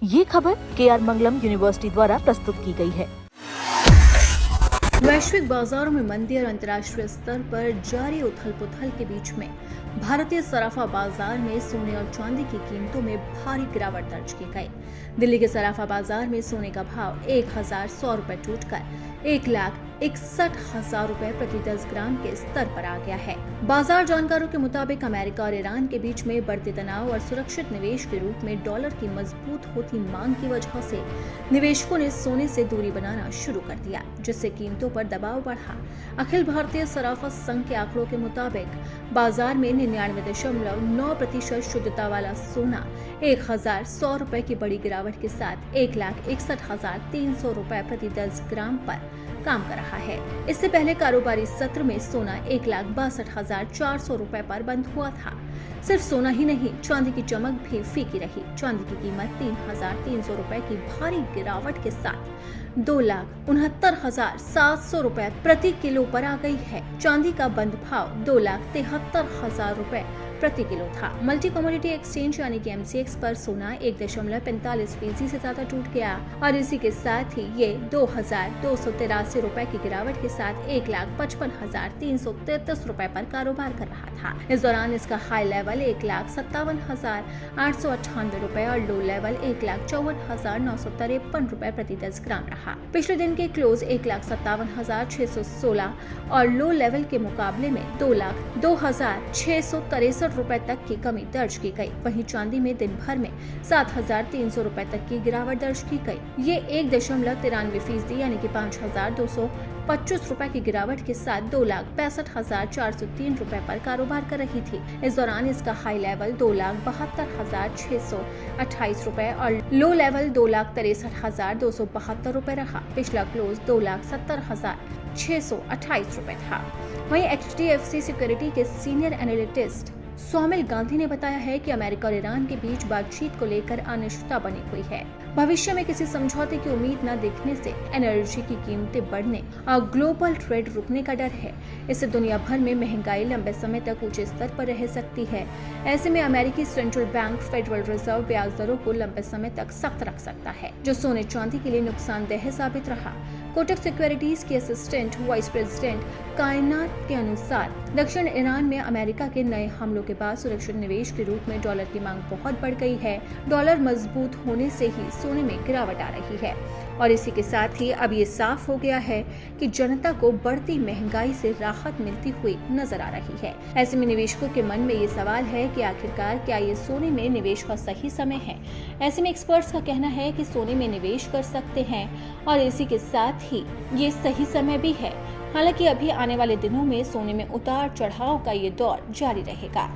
ये खबर KR मंगलम university द्वारा प्रस्तुत की गई है। वैश्विक बाजारों में मंदी और अंतर्राष्ट्रीय स्तर पर जारी उथल-पुथल के बीच में भारतीय सराफा बाजार में सोने और चांदी की कीमतों में भारी गिरावट दर्ज की गई। दिल्ली के सराफा बाजार में सोने का भाव 1,100 रुपए टूटकर 1,61,000 रुपए प्रति 10 ग्राम के स्तर पर आ गया है। बाजार जानकारों के मुताबिक अमेरिका और ईरान के बीच में बढ़ते तनाव और सुरक्षित निवेश के रूप में डॉलर की मजबूत होती मांग की वजह से निवेशकों ने सोने से दूरी बनाना शुरू कर दिया, जिससे कीमतों पर दबाव बढ़ा। अखिल भारतीय सराफा संघ के आंकड़ों के मुताबिक बाजार में 99.9% शुद्धता वाला सोना 1,100 रुपए की बड़ी गिरावट के साथ 1,61,300 रुपए प्रति 10 ग्राम पर काम कर रहा है। इससे पहले कारोबारी सत्र में सोना 1,62,400 रुपए पर बंद हुआ था। सिर्फ सोना ही नहीं, चांदी की चमक भी फीकी रही। चांदी की कीमत 3,300 रुपए की भारी गिरावट के साथ 2,69,700 रुपए प्रति किलो पर आ गई है। चांदी का बंद भाव 2,73,000 रुपए प्रति किलो था। मल्टी कमोडिटी एक्सचेंज यानी कि MCX पर सोना 1.45% से ज्यादा टूट गया और इसी के साथ ही ये 2,283 रुपए की गिरावट के साथ 1,55,333 रुपए पर कारोबार कर रहा था। इस दौरान इसका हाई लेवल 1,57,898 रुपए और लो लेवल 1,54,953 रुपए प्रति 10 ग्राम रहा। पिछले दिन के क्लोज 1,57,616 और लो लेवल के मुकाबले में 2,0663 रुपए तक की कमी दर्ज की गई। वहीं चांदी में दिन भर में 7,300 रुपए तक की गिरावट दर्ज की गई। ये 1.93% यानी कि 5,225 रुपए की गिरावट के साथ 2,65,403 रुपए पर कारोबार कर रही थी। इस दौरान इसका हाई लेवल 2,72,628 रुपए और लो लेवल 2,63,272 रुपए रहा। पिछला क्लोज 2,70,628 रुपए था। वहीं HDFC सिक्योरिटी के सीनियर एनालिटिस्ट सोमिल गांधी ने बताया है कि अमेरिका और ईरान के बीच बातचीत को लेकर अनिश्चितता बनी हुई है। भविष्य में किसी समझौते की उम्मीद न दिखने से एनर्जी की कीमतें बढ़ने और ग्लोबल ट्रेड रुकने का डर है। इससे दुनिया भर में महंगाई लंबे समय तक ऊंचे स्तर पर रह सकती है। ऐसे में अमेरिकी सेंट्रल बैंक फेडरल रिजर्व ब्याज दरों को लंबे समय तक सख्त रख सकता है, जो सोने चांदी के लिए नुकसानदेह साबित रहा। कोटक सिक्योरिटीज के असिस्टेंट वाइस प्रेसिडेंट कायनात के अनुसार दक्षिण ईरान में अमेरिका के नए हमलों के बाद सुरक्षित निवेश के रूप में डॉलर की मांग बहुत बढ़ गई है। डॉलर मजबूत होने से ही सोने में गिरावट आ रही है और इसी के साथ ही अब ये साफ हो गया है कि जनता को बढ़ती महंगाई से राहत मिलती हुई नजर आ रही है। ऐसे में निवेशकों के मन में ये सवाल है कि आखिरकार क्या ये सोने में निवेश का सही समय है। ऐसे में एक्सपर्ट्स का कहना है कि सोने में निवेश कर सकते हैं और इसी के साथ ही ये सही समय भी है। हालांकि अभी आने वाले दिनों में सोने में उतार चढ़ाव का ये दौर जारी रहेगा।